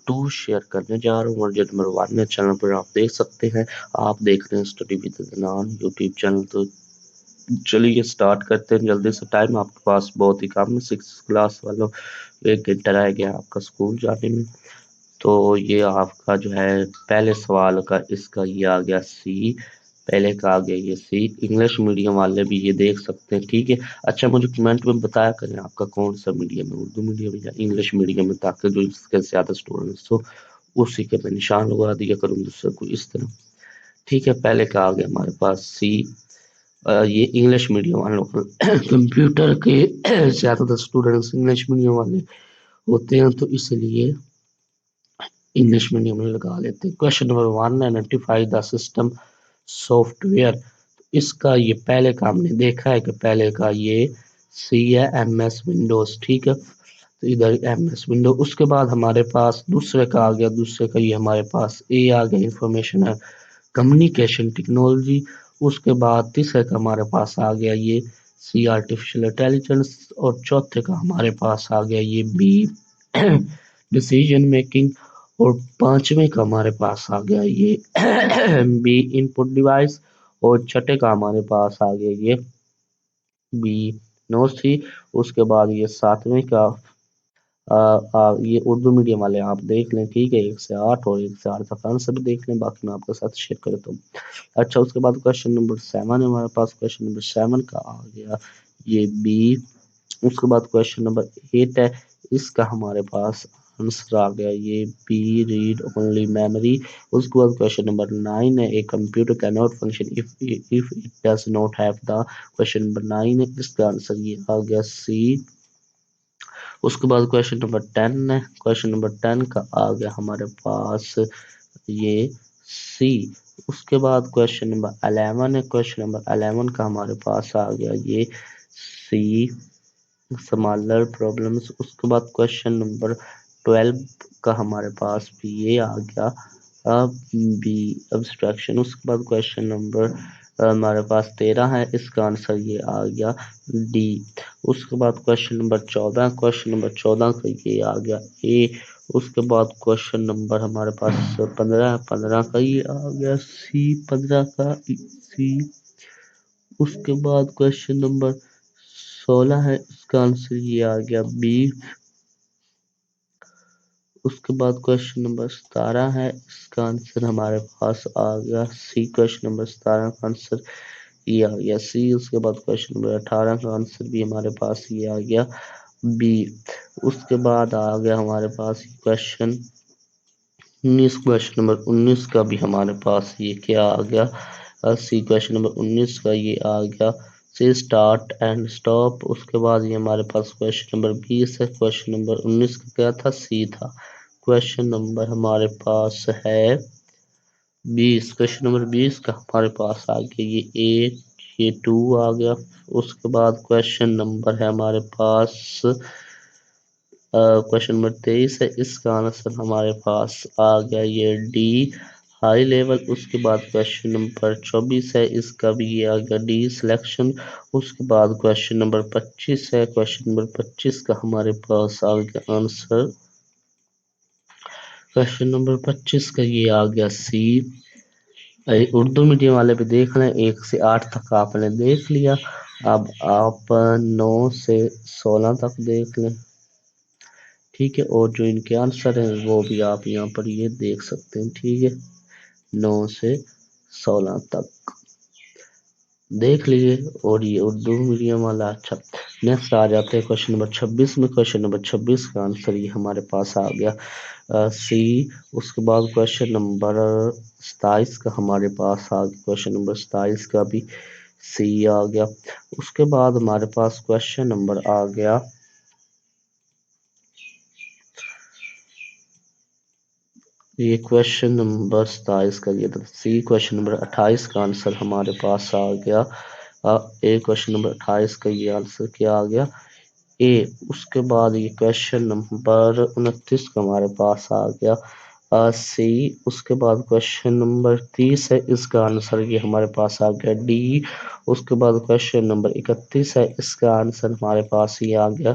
2 share کرنے جا رہا ہوں، اور جو نمبر 1 ہے چینل پر آپ دیکھ سکتے ہیں، آپ دیکھ رہے ہیں study with Adnan YouTube channel. تو چلیے سٹارٹ کرتے ہیں جلدی سے، ٹائم آپ کے پاس بہت ہی کم ہے، 6 کلاس والوں 1 گھنٹہ رہ گیا آپ کا اسکول جانے میں۔ تو یہ آپ کا جو ہے پہلے سوال کا اس کا یہ آ گیا سی، پہلے کا آ گیا یہ سی۔ انگلش میڈیم والے بھی یہ دیکھ سکتے ہیں، ٹھیک ہے۔ اچھا مجھے کمنٹ میں بتایا کریں آپ کا کون سا میڈیم ہے، اردو میڈیم یا انگلش میڈیم ہے، تاکہ جو اس کے زیادہ اسٹوڈنٹس ہو اسی کے میں نشان لگا دیا کروں دوسرے کو اس طرح، ٹھیک ہے۔ پہلے کا آ گیا ہمارے پاس سی، یہ انگلش میڈیم والوں کو کمپیوٹر کے زیادہ تر اسٹوڈنٹس انگلش میڈیم والے ہوتے ہیں، تو اس لیے انگلش میڈیم میں لگا لیتے ہیں۔ Question number 1، identify the system software ویئر۔ اس کا یہ پہلے کا ہم نے دیکھا ہے کہ پہلے کا یہ سی ہے، ایم ایس ونڈوز، ٹھیک ہے۔ تو ادھر ایم ایس ونڈو، اس کے بعد ہمارے پاس دوسرے کا آ گیا، دوسرے کا یہ ہمارے پاس اے آ گیا، انفارمیشن کمیونیکیشن ٹیکنالوجی۔ اس کے بعد تیسرے کا ہمارے پاس آ گیا یہ سی، آرٹیفیشل انٹیلیجنس، اور چوتھے کا ہمارے پاس آ گیا یہ بی، ڈیسیژن میکنگ، اور پانچویں کا ہمارے پاس آ گیا یہ بی، ان پٹ ڈیوائس، اور چھٹے کا ہمارے پاس آ گیا یہ بی، نوٹ تھی۔ اس کے بعد یہ ساتویں کا یہ اردو میڈیم والے آپ دیکھ لیں، ٹھیک ہے، 1 سے 8 اور 1 سے 8 تک آنسر بھی دیکھ لیں، باقی میں آپ کے ساتھ شیئر کرتا ہوں۔ اچھا اس کے بعد کویشچن نمبر 7 ہے ہمارے پاس، کویشچن نمبر 7 کا آ گیا یہ بی۔ اس کے بعد کویشچن نمبر 8 ہے، اس کا ہمارے پاس آنسر آ گیا یہ بی، ریڈ اونلی میموری۔ اس کے بعد کویشچن نمبر 9 ہے، a computer can not function if it does not have the۔ Question number 9 ہے، اس کا آنسر یہ آ گیا سی۔ اس کے بعد کویشچن نمبر 10 ہے، کویشچن نمبر 10 کا آ گیا ہمارے پاس یہ سی۔ اس کے بعد کویشچن نمبر 11 ہے، کویشچن نمبر 11 کا ہمارے پاس آ گیا یہ سی، سمالر پرابلمس۔ اس کے بعد کویشچن نمبر 12 کا ہمارے پاس بھی یہ آ گیا بی، ابسٹریکشن۔ اس کے بعد کویشچن نمبر ہمارے پاس 13 ہے، اس کا آنسر یہ آ گیا ڈی۔ اس کے بعد کویشچن نمبر 14، کویشچن نمبر 14 کا یہ آ گیا اے۔ اس کے بعد کویشچن نمبر ہمارے پاس 15 ہے، 15 کا یہ آ گیا سی، 15 کا سی۔ اس کے بعد کویشچن نمبر 16 ہے، اس کا آنسر یہ آ گیا بی۔ اس کے بعد کویشچن نمبر 17 ہے، اس کا آنسر ہمارے پاس آ گیا سی، کویشچن نمبر 17 کا آنسر یہ آ گیا سی۔ اس کے بعد کویشچن نمبر 18 کا آنسر بھی ہمارے پاس یہ آ گیا بی۔ اس کے بعد آ گیا ہمارے پاس کویشچن 19، کویشچن نمبر 19 کا بھی ہمارے پاس یہ کیا آ گیا سی، کویشچن نمبر 19 کا یہ آ گیا سی، اسٹارٹ اینڈ اسٹاپ۔ اس کے بعد یہ ہمارے پاس کویشچن نمبر 20 ہے، کویشچن نمبر 19 کا کیا تھا، سی تھا۔ کویشچن نمبر ہمارے پاس ہے 20، کویشچن نمبر 20 کا ہمارے پاس آ گیا یہ اے، یہ 2 آ گیا۔ اس کے بعد کویشچن نمبر ہے ہمارے پاس کویشچن نمبر 23 ہے، اس کا آنسر ہمارے پاس آ گیا یہ ڈی، ہائی لیول۔ اس کے بعد کویشچن نمبر 24 ہے، اس کا بھی یہ آ گیا ڈی، سلیکشن۔ اس کے بعد کویشچن نمبر 25 ہے، کویشچن نمبر 25 کا ہمارے پاس آ گیا آنسر، کویشچن نمبر 25 کا یہ آ گیا سی۔ اردو میڈیم والے بھی دیکھ لیں، 1 سے 8 تک آپ نے دیکھ لیا، اب آپ 9 سے 16 تک دیکھ لیں، ٹھیک ہے۔ اور جو ان کے آنسر ہیں وہ بھی آپ یہاں پر یہ دیکھ سکتے ہیں، ٹھیک ہے، 9 سے 16 تک دیکھ لیجیے۔ اور یہ اردو میڈیم والا۔ اچھا نیکسٹ آ جاتے ہیں کویشچن نمبر 26 میں، کویشچن نمبر 26 کا آنسر یہ ہمارے پاس آ گیا سی۔ اس کے بعد کویشچن نمبر 27 کا ہمارے پاس آ گیا، کویشچن نمبر 27 کا بھی سی آ گیا۔ اس کے بعد ہمارے پاس کویشچن نمبر آ گیا یہ کویشچن نمبر 27 کا یہ سی۔ کویشچن نمبر 28 کا آنسر ہمارے پاس آ گیا اے، کویشچن نمبر 28 کا یہ آنسر کیا آ گیا اے۔ اس کے بعد یہ کویشچن نمبر 29 کا ہمارے پاس آ گیا سی۔ اس کے بعد کویشچن نمبر 30 ہے، اس کا آنسر یہ ہمارے پاس آ گیا ڈی۔ اس کے بعد کویشچن نمبر 31 ہے، اس کا آنسر ہمارے پاس یہ آ گیا